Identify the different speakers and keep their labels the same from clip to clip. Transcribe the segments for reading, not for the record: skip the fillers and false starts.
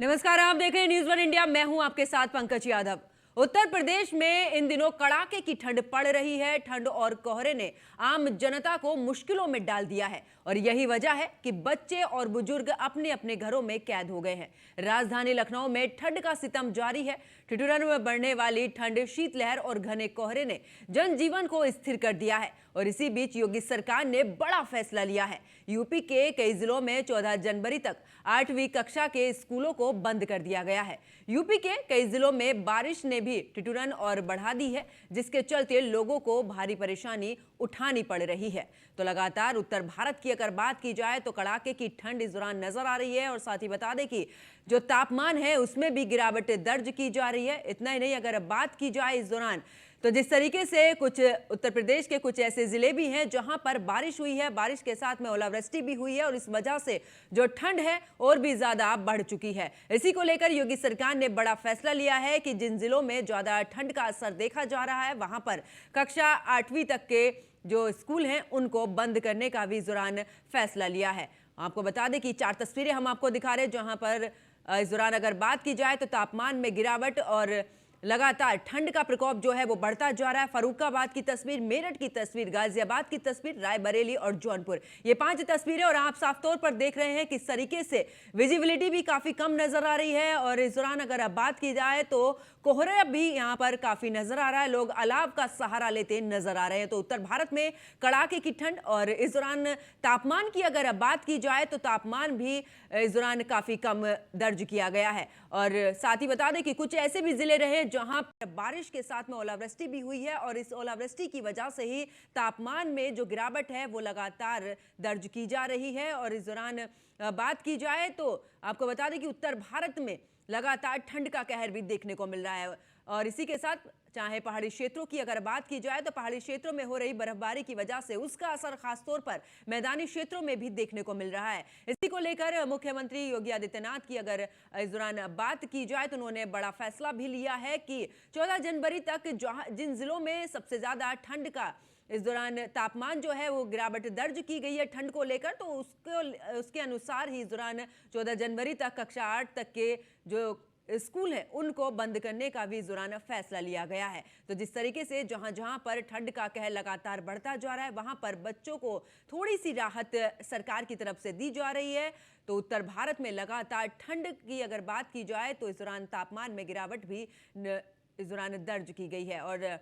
Speaker 1: नमस्कार, आप देख रहे हैं न्यूज़ वन इंडिया। मैं हूं आपके साथ पंकज यादव। उत्तर प्रदेश में इन दिनों कड़ाके की ठंड पड़ रही है। ठंड और कोहरे ने आम जनता को मुश्किलों में डाल दिया है और यही वजह है कि बच्चे और बुजुर्ग अपने अपने घरों में कैद हो गए हैं। राजधानी लखनऊ में ठंड का सितम जारी है। ठिठुरन में बढ़ने वाली ठंड, शीतलहर और घने कोहरे ने जनजीवन को स्थिर कर दिया है और इसी बीच योगी सरकार ने बड़ा फैसला लिया है। यूपी के कई जिलों में 14 जनवरी तक 8वीं कक्षा के स्कूलों को बंद कर दिया गया है। यूपी के कई जिलों में बारिश ने भी ठिठुरन और बढ़ा दी है, जिसके चलते लोगों को भारी परेशानी उठानी पड़ रही है। तो लगातार उत्तर भारत की अगर बात की जाए तो कड़ाके की ठंड इस दौरान नजर आ रही है और साथ ही बता दें कि जो तापमान है उसमें भी गिरावट दर्ज की जा रही है। इतना ही नहीं, अगर बात की जाए इस दौरान तो जिस तरीके से कुछ उत्तर प्रदेश के कुछ ऐसे जिले भी हैं जहां पर बारिश हुई है, बारिश के साथ में ओलावृष्टि भी हुई है और इस वजह से जो ठंड है और भी ज्यादा बढ़ चुकी है। इसी को लेकर योगी सरकार ने बड़ा फैसला लिया है कि जिन जिलों में ज्यादा ठंड का असर देखा जा रहा है वहां पर कक्षा 8वीं तक के जो स्कूल हैं उनको बंद करने का भी इस दौरान फैसला लिया है। आपको बता दें कि 4 तस्वीरें हम आपको दिखा रहे हैं जहां पर इस दौरान अगर बात की जाए तो तापमान में गिरावट और लगातार ठंड का प्रकोप जो है वो बढ़ता जा रहा है। फर्रुखाबाद की तस्वीर, मेरठ की तस्वीर, गाजियाबाद की तस्वीर, रायबरेली और जौनपुर, ये 5 तस्वीरें और आप साफ तौर पर देख रहे हैं किस तरीके से विजिबिलिटी भी काफी कम नजर आ रही है। और इस दौरान अगर अब बात की जाए तो कोहरा भी यहाँ पर काफी नजर आ रहा है, लोग अलाव का सहारा लेते नजर आ रहे हैं। तो उत्तर भारत में कड़ाके की ठंड और इस दौरान तापमान की अगर अब बात की जाए तो तापमान भी इस दौरान काफी कम दर्ज किया गया है। और साथ ही बता दें कि कुछ ऐसे भी जिले रहे जहां पर बारिश के साथ में ओलावृष्टि भी हुई है और इस ओलावृष्टि की वजह से ही तापमान में जो गिरावट है वो लगातार दर्ज की जा रही है। और इस दौरान बात की जाए तो आपको बता दें कि उत्तर भारत में लगातार ठंड का कहर भी देखने को मिल रहा है। और इसी के साथ चाहे पहाड़ी क्षेत्रों की अगर बात की जाए तो पहाड़ी क्षेत्रों में हो रही बर्फबारी की वजह से उसका असर खासतौर पर मैदानी क्षेत्रों में भी देखने को मिल रहा है। इसी को लेकर मुख्यमंत्री योगी आदित्यनाथ की अगर इस दौरान बात की जाए तो उन्होंने बड़ा फैसला भी लिया है कि 14 जनवरी तक जिन जिलों में सबसे ज्यादा ठंड का इस दौरान तापमान जो है वो गिरावट दर्ज की गई है ठंड को लेकर, तो उसके अनुसार ही इस दौरान 14 जनवरी तक कक्षा 8 तक के जो स्कूल है उनको बंद करने का भी इस दौरान फैसला लिया गया है। तो जिस तरीके से जहां जहां पर ठंड का कहर लगातार बढ़ता जा रहा है वहां पर बच्चों को थोड़ी सी राहत सरकार की तरफ से दी जा रही है। तो उत्तर भारत में लगातार ठंड की अगर बात की जाए तो इस दौरान तापमान में गिरावट भी इस दौरान दर्ज की गई है। और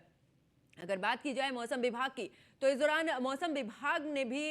Speaker 1: अगर बात की जाए मौसम विभाग की तो इस दौरान मौसम विभाग ने भी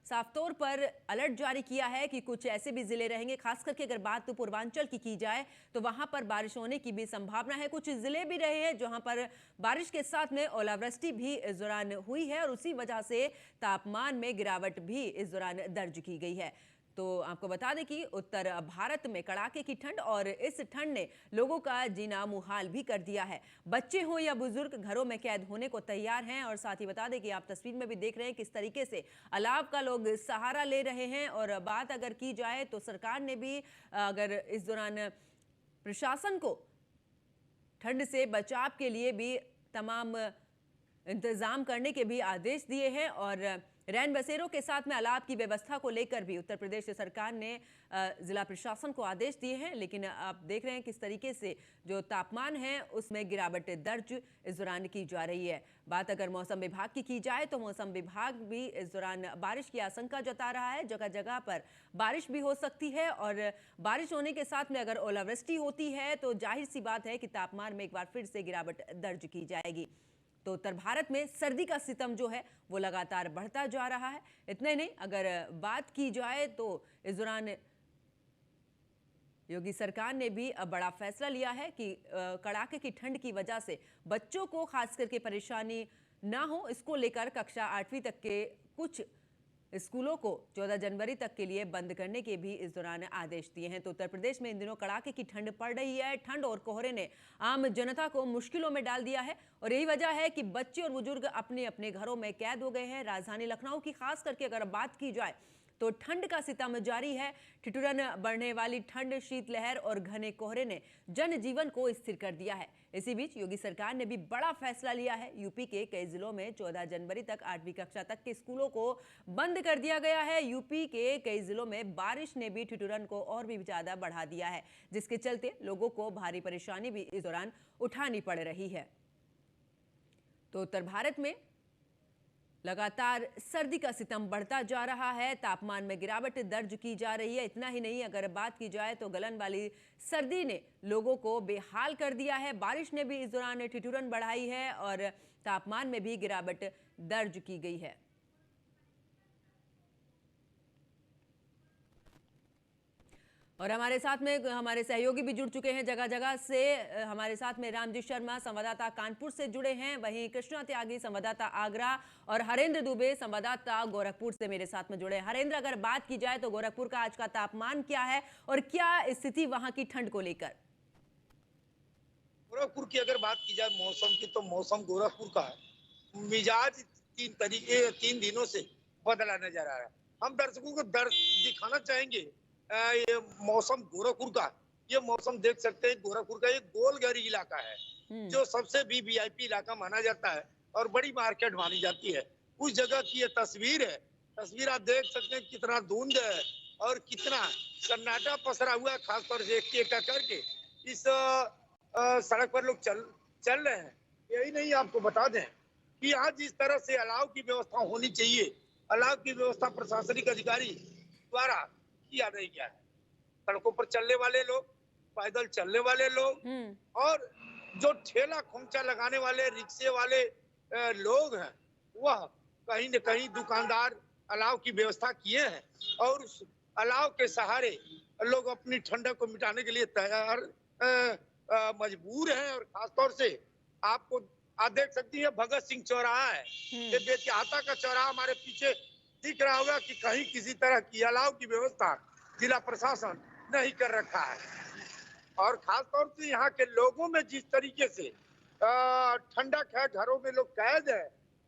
Speaker 1: साफ तौर पर अलर्ट जारी किया है कि कुछ ऐसे भी जिले रहेंगे, खास करके अगर बात तो पूर्वांचल की जाए तो वहां पर बारिश होने की भी संभावना है। कुछ जिले भी रहे हैं जहां पर बारिश के साथ में ओलावृष्टि भी इस दौरान हुई है और उसी वजह से तापमान में गिरावट भी इस दौरान दर्ज की गई है। तो आपको बता दें कि उत्तर भारत में कड़ाके की ठंड और इस ठंड ने लोगों का जीना मुहाल भी कर दिया है। बच्चे हो या बुजुर्ग घरों में कैद होने को तैयार हैं। और साथ ही बता दें कि आप तस्वीर में भी देख रहे हैं किस तरीके से अलाव का लोग सहारा ले रहे हैं। और बात अगर की जाए तो सरकार ने भी अगर इस दौरान प्रशासन को ठंड से बचाव के लिए भी तमाम इंतजाम करने के भी आदेश दिए हैं और रैन बसेरों के साथ में अलाव की व्यवस्था को लेकर भी उत्तर प्रदेश सरकार ने जिला प्रशासन को आदेश दिए हैं। लेकिन आप देख रहे हैं किस तरीके से जो तापमान है उसमें गिरावट दर्ज इस दौरान की जा रही है। बात अगर मौसम विभाग की जाए तो मौसम विभाग भी इस दौरान बारिश की आशंका जता रहा है। जगह जगह पर बारिश भी हो सकती है और बारिश होने के साथ में अगर ओलावृष्टि होती है तो जाहिर सी बात है कि तापमान में एक बार फिर से गिरावट दर्ज की जाएगी। तो उत्तर भारत में सर्दी का सितम जो है वो लगातार बढ़ता जा रहा है। इतना ही नहीं, अगर बात की जाए तो इस दौरान योगी सरकार ने भी बड़ा फैसला लिया है कि कड़ाके की ठंड की वजह से बच्चों को खास करके परेशानी ना हो, इसको लेकर कक्षा 8वीं तक के कुछ स्कूलों को 14 जनवरी तक के लिए बंद करने के भी इस दौरान आदेश दिए हैं। तो उत्तर प्रदेश में इन दिनों कड़ाके की ठंड पड़ रही है। ठंड और कोहरे ने आम जनता को मुश्किलों में डाल दिया है और यही वजह है कि बच्चे और बुजुर्ग अपने अपने घरों में कैद हो गए हैं। राजधानी लखनऊ की खास करके अगर बात की जाए तो ठंड का सितम जारी है। ठिठुरन बढ़ने वाली ठंड, शीतलहर और घने कोहरे ने जनजीवन को स्थिर कर दिया है। इसी बीच योगी सरकार ने भी बड़ा फैसला लिया है। यूपी के कई जिलों में 14 जनवरी तक 8वीं कक्षा तक के स्कूलों को बंद कर दिया गया है। यूपी के कई जिलों में बारिश ने भी ठिठुरन को और भी ज्यादा बढ़ा दिया है, जिसके चलते लोगों को भारी परेशानी भी इस दौरान उठानी पड़ रही है। तो उत्तर भारत में लगातार सर्दी का सितम बढ़ता जा रहा है। तापमान में गिरावट दर्ज की जा रही है। इतना ही नहीं, अगर बात की जाए तो गलन वाली सर्दी ने लोगों को बेहाल कर दिया है। बारिश ने भी इस दौरान ठिठुरन बढ़ाई है और तापमान में भी गिरावट दर्ज की गई है। और हमारे साथ में हमारे सहयोगी भी जुड़ चुके हैं जगह जगह से। हमारे साथ में रामजी शर्मा संवाददाता कानपुर से जुड़े हैं, वहीं कृष्णा त्यागी संवाददाता आगरा और हरेंद्र दुबे संवाददाता गोरखपुर से मेरे साथ में जुड़े हैं। हरेंद्र, अगर बात की जाए तो गोरखपुर का आज का तापमान क्या है और क्या स्थिति वहां की ठंड को लेकर?
Speaker 2: गोरखपुर की अगर बात की जाए मौसम की, तो मौसम गोरखपुर का मिजाज 3 दिनों से बदला नजर आ रहा है। हम दर्शकों को दिखाना चाहेंगे ये मौसम गोरखपुर का। ये मौसम देख सकते हैं, गोरखपुर का एक गोलघरी इलाका है जो सबसे भी वीआईपी इलाका माना जाता है और बड़ी मार्केट मानी जाती है। उस जगह की ये तस्वीर है। तस्वीर आप देख सकते हैं कितना धुंध है और कितना सन्नाटा पसरा हुआ है। खासतौर से एक करके इस सड़क पर लोग चल रहे हैं। यही नहीं, आपको बता दें कि यहाँ जिस तरह से अलाव की व्यवस्था होनी चाहिए, अलाव की व्यवस्था प्रशासनिक अधिकारी द्वारा किया नहीं गया है। सड़कों पर चलने वाले लोग, पैदल चलने वाले लोग और जो ठेला खोमचा लगाने वाले रिक्शे वाले लोग हैं, वह कहीं न कहीं दुकानदार अलाव की व्यवस्था किए हैं और उस अलाव के सहारे लोग अपनी ठंडक को मिटाने के लिए तैयार मजबूर हैं। और खासतौर से आपको आप देख सकती है भगत सिंह चौराहा है, ये बेतिहाता का चौराहा हमारे पीछे दिख रहा होगा कि कहीं किसी तरह की अलाव की व्यवस्था जिला प्रशासन नहीं कर रखा है। और खासतौर से यहाँ के लोगों में जिस तरीके से ठंडक है, घरों में लोग कैद है,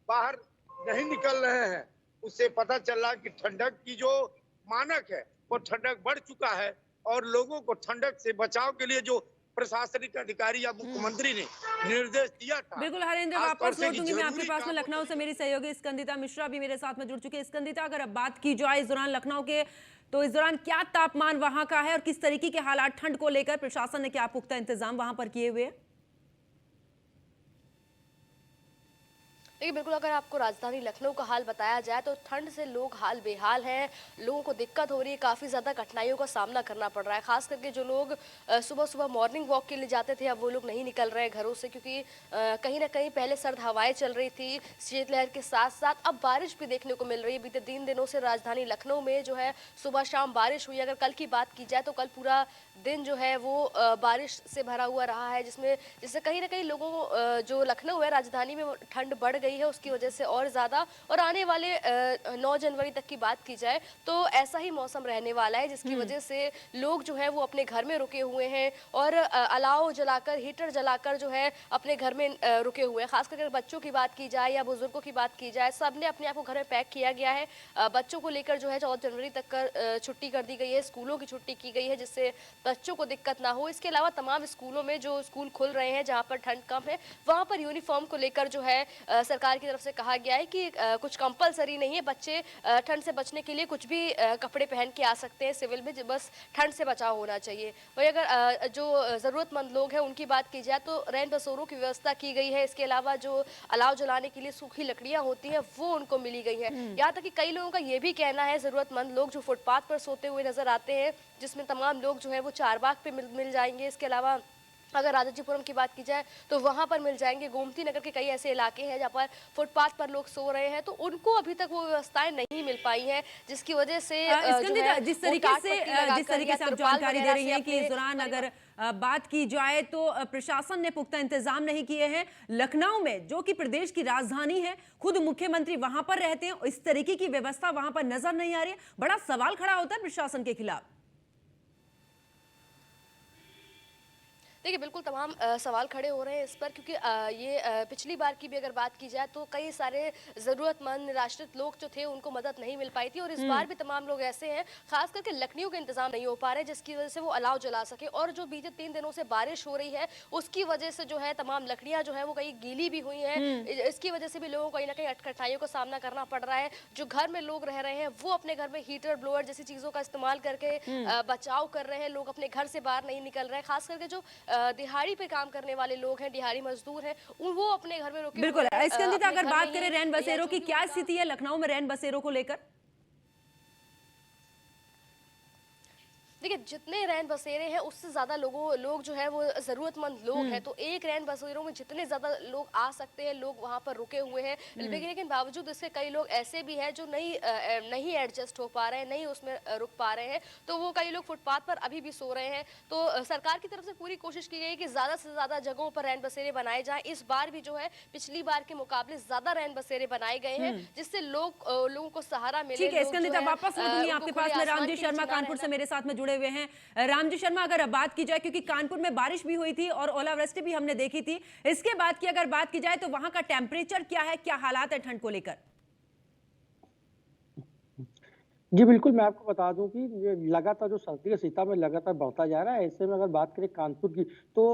Speaker 2: बाहर नहीं निकल रहे हैं, उससे पता चल रहा है कि ठंडक की जो मानक है वो ठंडक बढ़ चुका है। और लोगों को ठंडक से बचाव के लिए जो प्रशासनिक अधिकारी या मुख्यमंत्री ने निर्देश दिया था।
Speaker 1: बिल्कुल हरेंद्र, वापस लौटूंगी मैं आपके पास में। लखनऊ से मेरी सहयोगी स्कंदिता मिश्रा भी मेरे साथ में जुड़ चुकी है। स्कंदिता, अगर अब बात की जाए इस दौरान लखनऊ के, तो इस दौरान क्या तापमान वहां का है और किस तरीके के हालात ठंड को लेकर प्रशासन ने क्या पुख्ता इंतजाम वहां पर किए हुए हैं?
Speaker 3: देखिए, बिल्कुल अगर आपको राजधानी लखनऊ का हाल बताया जाए तो ठंड से लोग हाल बेहाल हैं। लोगों को दिक्कत हो रही है, काफ़ी ज़्यादा कठिनाइयों का सामना करना पड़ रहा है। खास करके जो लोग सुबह सुबह मॉर्निंग वॉक के लिए जाते थे, अब वो लोग नहीं निकल रहे हैं घरों से, क्योंकि कहीं ना कहीं पहले सर्द हवाएं चल रही थी शीतलहर के साथ साथ अब बारिश भी देखने को मिल रही है। बीते 3 दिनों से राजधानी लखनऊ में जो है सुबह शाम बारिश हुई। अगर कल की बात की जाए तो कल पूरा दिन जो है वो बारिश से भरा हुआ रहा है, जिससे कहीं ना कहीं लोगों जो लखनऊ है राजधानी में ठंड बढ़ गई है उसकी वजह से और ज़्यादा। और आने वाले 9 जनवरी तक की बात की जाए तो ऐसा ही मौसम रहने वाला है, जिसकी वजह से लोग जो है वो अपने घर में रुके हुए हैं और अलाव जलाकर, हीटर जलाकर जो है अपने घर में रुके हुए हैं। खास करके बच्चों की बात की जाए या बुजुर्गों की बात की जाए, सब ने अपने आप को घर में पैक किया गया है। बच्चों को लेकर जो है 14 जनवरी तक छुट्टी कर दी गई है, स्कूलों की छुट्टी की गई है, जिससे बच्चों को दिक्कत ना हो। इसके अलावा तमाम स्कूलों में जो स्कूल खुल रहे हैं जहां पर ठंड कम है, वहां पर यूनिफॉर्म को लेकर जो है सरकार की तरफ से कहा गया है कि कुछ कंपलसरी नहीं है। बच्चे ठंड से बचने के लिए कुछ भी कपड़े पहन के आ सकते हैं सिविल में, बस ठंड से बचाव होना चाहिए। वही अगर जो ज़रूरतमंद लोग हैं उनकी बात की जाए तो रैन बसेरों की व्यवस्था की गई है। इसके अलावा जो अलाव जलाने के लिए सूखी लकड़ियाँ होती हैं वो उनको मिली गई है। यहाँ तक कि कई लोगों का ये भी कहना है, ज़रूरतमंद लोग जो फुटपाथ पर सोते हुए नजर आते हैं, जिसमें तमाम लोग जो है वो चारबाग पे मिल जाएंगे। इसके अलावा अगर राजाजीपुरम की बात की जाए तो वहां पर मिल जाएंगे। गोमती नगर के कई ऐसे इलाके हैं जहां पर फुटपाथ पर लोग सो रहे हैं, तो उनको अभी तक वो व्यवस्थाएं नहीं मिल पाई हैं, जिसकी वजह से
Speaker 1: जिस तरीके से आप जानकारी दे रही हैं कि इस दौरान अगर बात की जाए तो प्रशासन ने पुख्ता इंतजाम नहीं किए हैं। लखनऊ में जो कि प्रदेश की राजधानी है, खुद मुख्यमंत्री वहां पर रहते हैं, इस तरीके की व्यवस्था वहां पर नजर नहीं आ रही है। बड़ा सवाल खड़ा होता है प्रशासन के खिलाफ।
Speaker 3: देखिए बिल्कुल तमाम सवाल खड़े हो रहे हैं इस पर, क्योंकि पिछली बार की भी अगर बात की जाए तो कई सारे ज़रूरतमंद निराश्रित लोग जो थे उनको मदद नहीं मिल पाई थी, और इस बार भी तमाम लोग ऐसे हैं, खास करके लकड़ियों का इंतजाम नहीं हो पा रहे जिसकी वजह से वो अलाव जला सके। और जो बीते 3 दिनों से बारिश हो रही है उसकी वजह से जो है तमाम लकड़ियां जो है वो कहीं गीली भी हुई हैं। इसकी वजह से भी लोगों को कहीं ना कहीं कठिनाइयों का सामना करना पड़ रहा है। जो घर में लोग रह रहे हैं वो अपने घर में हीटर ब्लोअर जैसी चीजों का इस्तेमाल करके बचाव कर रहे हैं। लोग अपने घर से बाहर नहीं निकल रहे हैं, खास करके जो दिहाड़ी पे काम करने वाले लोग हैं, दिहाड़ी मजदूर हैं, वो अपने घर में रुके
Speaker 1: बिल्कुल।
Speaker 3: हुए हैं।
Speaker 1: स्कंदिता,
Speaker 3: अपने
Speaker 1: अगर
Speaker 3: घर
Speaker 1: बात
Speaker 3: में
Speaker 1: करें
Speaker 3: ही
Speaker 1: रैन
Speaker 3: या
Speaker 1: बसेरों
Speaker 3: जो
Speaker 1: की,
Speaker 3: भी
Speaker 1: क्या
Speaker 3: उनका
Speaker 1: स्थिति है लखनऊ में रैन बसेरों को लेकर?
Speaker 3: देखिए जितने रैन बसेरे हैं उससे ज्यादा लोग जो है वो जरूरतमंद लोग हैं, तो एक रैन बसेरों में जितने ज्यादा लोग आ सकते हैं लोग वहां पर रुके हुए हैं। लेकिन बावजूद इसके कई लोग ऐसे भी हैं जो नहीं एडजस्ट हो पा रहे हैं, नहीं उसमें रुक पा रहे हैं, तो वो कई लोग फुटपाथ पर अभी भी सो रहे हैं। तो सरकार की तरफ से पूरी कोशिश की गई कि ज्यादा से ज्यादा जगहों पर रैन बसेरे बनाए जाएं। इस बार भी जो है पिछली बार के मुकाबले ज्यादा रैन बसेरे बनाए गए हैं जिससे लोगों को सहारा मिले।
Speaker 1: ठीक है
Speaker 3: लोग जो
Speaker 1: स्कंदिता,
Speaker 3: है,
Speaker 1: वापस लौटूंगी
Speaker 3: उनको
Speaker 1: आपके
Speaker 3: खुले
Speaker 1: पास। मैं
Speaker 3: आसमान
Speaker 1: रामजी
Speaker 3: के नीचे
Speaker 1: शर्मा
Speaker 3: ना
Speaker 1: कानपुर से
Speaker 3: रहना।
Speaker 1: मेरे साथ में जुड़े हुए हैं। रामजी शर्मा, अगर अब बात की जाए, क्योंकि कानपुर में बारिश भी हुई थी और ओलावृष्टि भी हमने देखी थी, इसके बाद की अगर बात की जाए तो वहां का टेम्परेचर क्या है, क्या हालात है ठंड को लेकर?
Speaker 4: जी, बिल्कुल, मैं आपको बता दूँ कि ये लगातार जो सर्दी का सिलसिला में लगातार बढ़ता जा रहा है। ऐसे में अगर बात करें कानपुर की, तो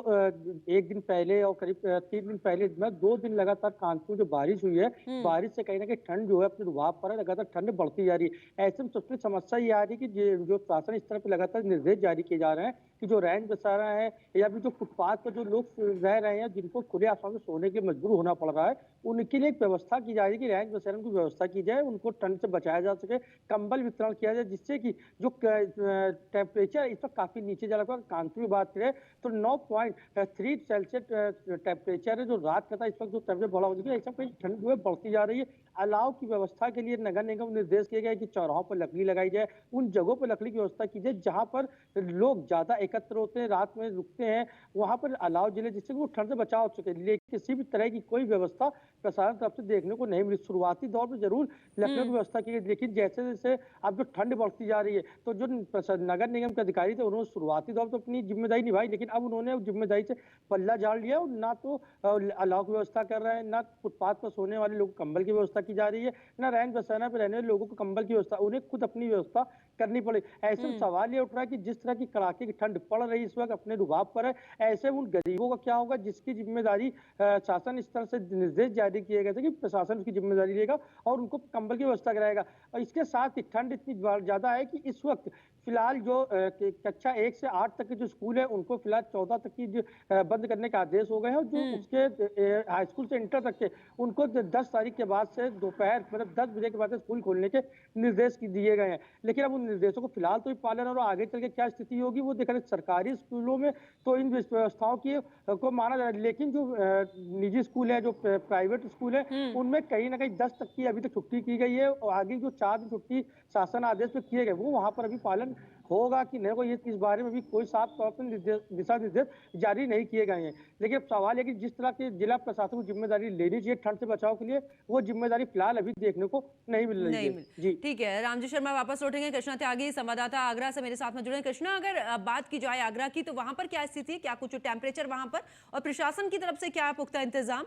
Speaker 4: 1 दिन पहले और करीब 3 दिन पहले, मतलब 2 दिन लगातार कानपुर जो बारिश हुई है, बारिश से कहीं न कहीं ठंड जो है अपने रुआब पर है, लगातार ठंड बढ़ती जा रही है। ऐसे में सबसे बड़ी समस्या ये आ रही है कि जो शासन स्तर पे लगातार निर्देश जारी किए जा रहे हैं कि जो रैन बसेरा है या फिर जो फुटपाथ पर जो लोग रह रहे हैं, जिनको खुले आसमान में सोने के लिए मजबूर होना पड़ रहा है, उनके लिए एक व्यवस्था की जा रही है कि रैन बसेरों की व्यवस्था की जाए, उनको ठंड से बचाया जा सके। कंबल वितरण किया जाए, जिससे कि जो टेम्परेचर इस वक्त काफी नीचे जा रहा है। कानपुर की बात करें तो 9.3 सेल्सियस टेम्परेचर है जो रात का था। इस वक्त जो टेम्परेचर बढ़ा हो चुका है, ऐसा कहीं ठंड जो है बढ़ती जा रही है। अलाव की व्यवस्था के लिए नगर निगम निर्देश किए गए कि चौराहों पर लकड़ी लगाई जाए, उन जगहों पर लकड़ी की व्यवस्था की जाए जहां पर लोग ज्यादा एकत्र होते हैं, रात में रुकते हैं, वहां पर अलाव जले, जिससे कि वो ठंड से बचाव हो सके। लेकिन किसी भी तरह की कोई व्यवस्था प्रशासन तरफ से देखने को नहीं मिली। शुरुआती दौर में जरूर लकड़ियों की व्यवस्था की गई, लेकिन जैसे जैसे अब जो ठंड बढ़ती जा रही है, तो जो नगर निगम के अधिकारी थे उन्होंने शुरुआती दौर तो अपनी जिम्मेदारी निभाई, लेकिन अब उन्होंने उस जिम्मेदारी से पल्ला झाड़ लिया और ना तो अलाव की व्यवस्था कर रहे हैं, ना फुटपाथ पर सोने वाले लोगों को कंबल की व्यवस्था की जा रही है, ना रैन बसेरा पर रहने वाले लोगों को कंबल की व्यवस्था, उन्हें खुद अपनी व्यवस्था करनी पड़े। ऐसे में सवाल ये उठ रहा है कि जिस तरह की कड़ाके की ठंड पड़ रही है इस वक्त अपने रुबाब पर है, ऐसे में उन गरीबों का क्या होगा जिसकी जिम्मेदारी शासन स्तर से निर्देश जारी किए गए थे कि प्रशासन उसकी जिम्मेदारी लेगा और उनको कंबल की व्यवस्था कराएगा। और इसके साथ ही ठंड इतनी ज्यादा है कि इस वक्त फिलहाल जो कक्षा 1 से 8 तक के जो स्कूल है उनको फिलहाल 14 तक की बंद करने का आदेश हो गए हैं, और जो उसके हाई स्कूल से इंटर तक के उनको 10 तारीख के बाद से दोपहर मतलब 10 बजे के बाद से स्कूल खोलने के निर्देश दिए गए हैं। लेकिन अब उन निर्देशों को फिलहाल तो पालन और आगे चल के क्या स्थिति होगी वो देखा। सरकारी स्कूलों में तो इन व्यवस्थाओं की को माना जा रहा है, लेकिन जो निजी स्कूल है, जो प्राइवेट स्कूल है, उनमें कहीं ना कहीं 10 तक की अभी तक छुट्टी की गई है, और आगे जो 4 दिन छुट्टी शासन आदेश में किए गए वो वहां पर अभी पालन होगा कि नहीं होगा, ये इस बारे में भी कोई साफ तौर पर दिशा निर्देश जारी नहीं किए गए हैं। लेकिन अब सवाल है कि जिस तरह की जिला प्रशासन को जिम्मेदारी लेनी चाहिए ठंड से बचाव के लिए, वो जिम्मेदारी फिलहाल अभी देखने को नहीं मिल रही है। जी
Speaker 1: ठीक है, रामजी शर्मा वापस लौटेंगे। कृष्णा त्यागी संवाददाता आगरा से मेरे साथ में जुड़े। कृष्णा, अगर बात की जाए आगरा की, तो वहां पर क्या स्थिति है, क्या कुछ टेम्परेचर वहां पर, और प्रशासन की तरफ से क्या पुख्ता इंतजाम?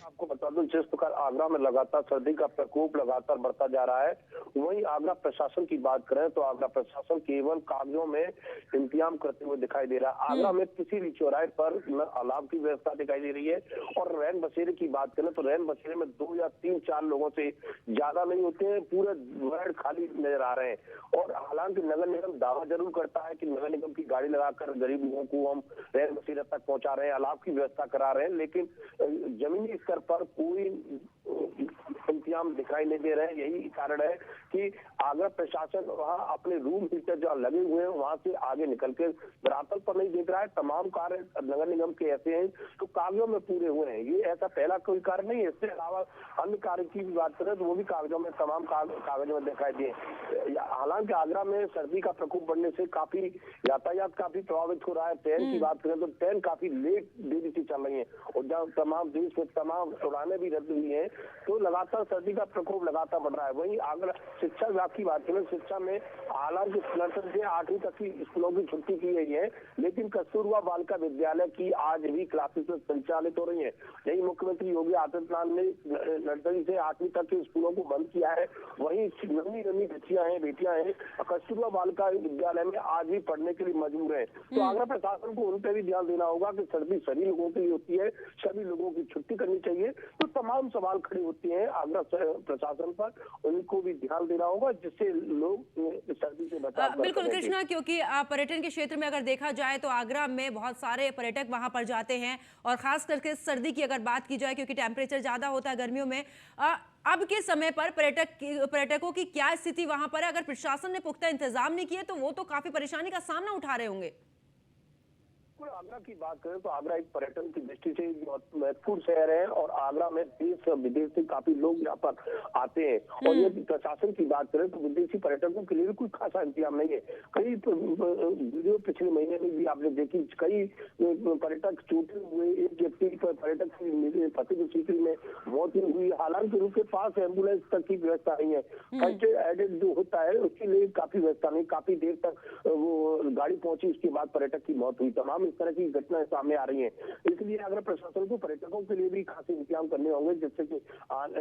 Speaker 5: आपको बता दूं, जिस प्रकार आगरा में लगातार सर्दी का प्रकोप लगातार बढ़ता जा रहा है, वहीं आगरा प्रशासन की बात करें तो आगरा प्रशासन केवल कागजों में इंतजाम करते हुए दिखाई दे रहा है। आगरा में किसी भी चौराहे पर न अलाव की व्यवस्था दिखाई दे रही है, और रैन बसेरे की बात करें तो रैन बसेरे में 2 या 3-4 लोगों से ज्यादा नहीं होते हैं, पूरे वार्ड खाली नजर आ रहे हैं। और हालांकि नगर निगम दावा जरूर करता है कि नगर निगम की गाड़ी लगाकर गरीब लोगों को हम रैन बसेरे तक पहुंचा रहे हैं, अलाव की व्यवस्था करा रहे हैं, लेकिन जमीनी स्तर पर कोई इंतजाम दिखाई नहीं दे रहे हैं। यही कारण है कि आगरा प्रशासन वहां अपने रूम हीटर जो लगे हुए हैं वहां से आगे निकल के धरातल पर नहीं देख रहा है। तमाम कार्य नगर निगम के ऐसे हैं तो कागजों में पूरे हुए हैं, ये ऐसा पहला कोई कार्य नहीं है। इसके अलावा अन्य कार्य की भी बात करें तो वो भी कागजों में तमाम कागजों में दिखाई दिए। हालांकि आगरा में सर्दी का प्रकोप बढ़ने से काफी यातायात काफी प्रभावित हो रहा है। ट्रेन की बात करें तो ट्रेन काफी लेट देरी से चल रही है, और जब तमाम देश में तमाम उड़ानें भी रद्द हुई है, तो लगातार लगातार सर्दी का प्रकोप लगातार बढ़ रहा है। वहीं आगरा शिक्षा विभाग की बात करें, शिक्षा में हालांकि नर्सरी से 8वीं तक की स्कूलों की छुट्टी की गई है, लेकिन कस्तूरबा बालिका विद्यालय की आज भी क्लासेस संचालित हो रही है। यही मुख्यमंत्री योगी आदित्यनाथ ने नर्सरी से 8वीं तक के स्कूलों को बंद किया है। वहीं नन्ही नन्ही बच्चियां हैं, बेटियां हैं, कस्तूरबा बालिका विद्यालय में आज भी पढ़ने के लिए मजबूर है। तो आगरा प्रशासन को उन पर भी ध्यान देना होगा कि सर्दी सभी लोगों के लिए होती है, सभी लोगों की छुट्टी करनी चाहिए। तो तमाम सवाल खड़े होते हैं आगरा प्रशासन पर, उनको भी ध्यान देना होगा जिससे लोग सर्दी से बचाव कर
Speaker 1: बिल्कुल
Speaker 5: सकें।
Speaker 1: कृष्णा, क्योंकि पर्यटन के क्षेत्र में अगर देखा जाए तो आगरा में बहुत सारे पर्यटक वहां पर जाते हैं और खास करके सर्दी की अगर बात की जाए क्योंकि टेम्परेचर ज्यादा होता है गर्मियों में, अब के समय पर पर्यटकों की क्या स्थिति वहां पर है? अगर प्रशासन ने पुख्ता इंतजाम नहीं किए तो वो तो काफी परेशानी का सामना उठा रहे होंगे।
Speaker 5: आगरा की बात करें तो आगरा एक पर्यटन की दृष्टि से बहुत महत्वपूर्ण शहर है और आगरा में देश विदेश से काफी लोग यहाँ पर आते हैं। और यदि प्रशासन की बात करें तो विदेशी पर्यटकों के लिए भी कोई खासा इंतजाम नहीं है। कई वीडियो पिछले महीने में भी आपने देखी, कई पर्यटक छूटे हुए, एक व्यक्ति पर्यटक की फतेहपुर सीकरी में मौत हुई। हालांकि उनके पास एम्बुलेंस तक की व्यवस्था नहीं है। फर्स्ट एडेड जो होता है उसके लिए काफी व्यवस्था नहीं, काफी देर तक वो गाड़ी पहुंची, उसके बाद पर्यटक की मौत हुई। तमाम इस तरह की घटनाएं सामने आ रही हैं। इसलिए अगर प्रशासन को पर्यटकों के लिए भी खासे इंतजाम करने होंगे जिससे कि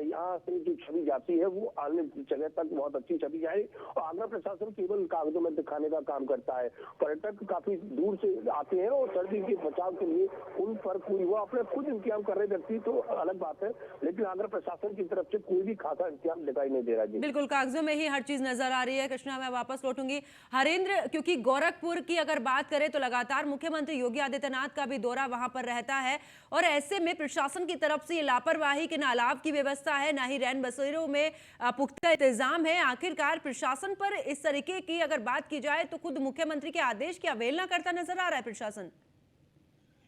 Speaker 5: यहाँ से जो छवि जाती है वो आने जगह तक बहुत अच्छी छवि जाए। और आगरा प्रशासन केवल कागजों में दिखाने का काम करता है। पर्यटक काफी दूर से आते हैं और सर्दी के बचाव के लिए उन पर कोई वो अपने खुद इंतजाम कर रहे व्यक्ति तो अलग बात है, लेकिन आगरा प्रशासन की तरफ से कोई भी खासा इंतजाम दिखाई नहीं दे रहा जी।
Speaker 1: बिल्कुल कागजों में ही हर चीज नजर आ रही है। कृष्णा, मैं वापस लौटूंगी। हरेंद्र, क्योंकि गोरखपुर की अगर बात करें तो लगातार मुख्यमंत्री योगी आदित्यनाथ का भी दौरा वहां पर रहता है और ऐसे में प्रशासन की तरफ से ये लापरवाही कि ना अलाव की व्यवस्था है ना ही रैन बसेरों में पुख्ता इंतजाम है। आखिरकार प्रशासन पर इस तरीके की अगर बात की जाए तो खुद मुख्यमंत्री के आदेश की अवहेलना करता नजर आ रहा है प्रशासन।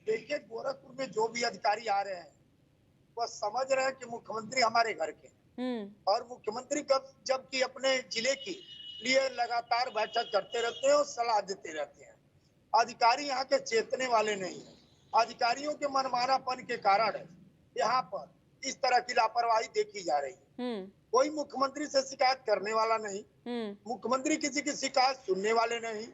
Speaker 2: देखिए, गोरखपुर में जो भी अधिकारी आ रहे हैं वह समझ रहे हैं कि मुख्यमंत्री हमारे घर के, और मुख्यमंत्री जबकि अपने जिले की लिए लगातार बैठक करते रहते हैं और सलाह देते रहते हैं। अधिकारी यहाँ के चेतने वाले नहीं है। अधिकारियों के मनमानापन के कारण यहाँ पर इस तरह की लापरवाही देखी जा रही है। कोई मुख्यमंत्री से शिकायत करने वाला नहीं, मुख्यमंत्री किसी की शिकायत सुनने वाले नहीं।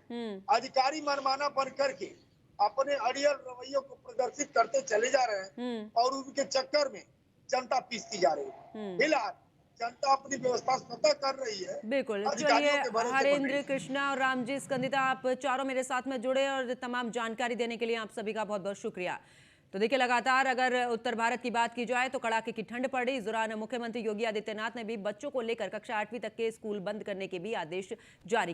Speaker 2: अधिकारी मनमानापन करके अपने अड़ियल रवैयों को प्रदर्शित करते चले जा रहे हैं और उनके चक्कर में जनता पीसती जा रही है। फिलहाल जनता अपनी व्यवस्था स्वतः कर रही है।
Speaker 1: बिल्कुल, चलिए हरेंद्र, कृष्णा और रामजी स्कंदिता, आप चारों मेरे साथ में जुड़े और तमाम जानकारी देने के लिए आप सभी का बहुत बहुत शुक्रिया। तो देखिए, लगातार अगर उत्तर भारत की बात की जाए तो कड़ाके की ठंड पड़ रही। इस दौरान मुख्यमंत्री योगी आदित्यनाथ ने भी बच्चों को लेकर कक्षा 8वीं तक के स्कूल बंद करने के भी आदेश जारी कर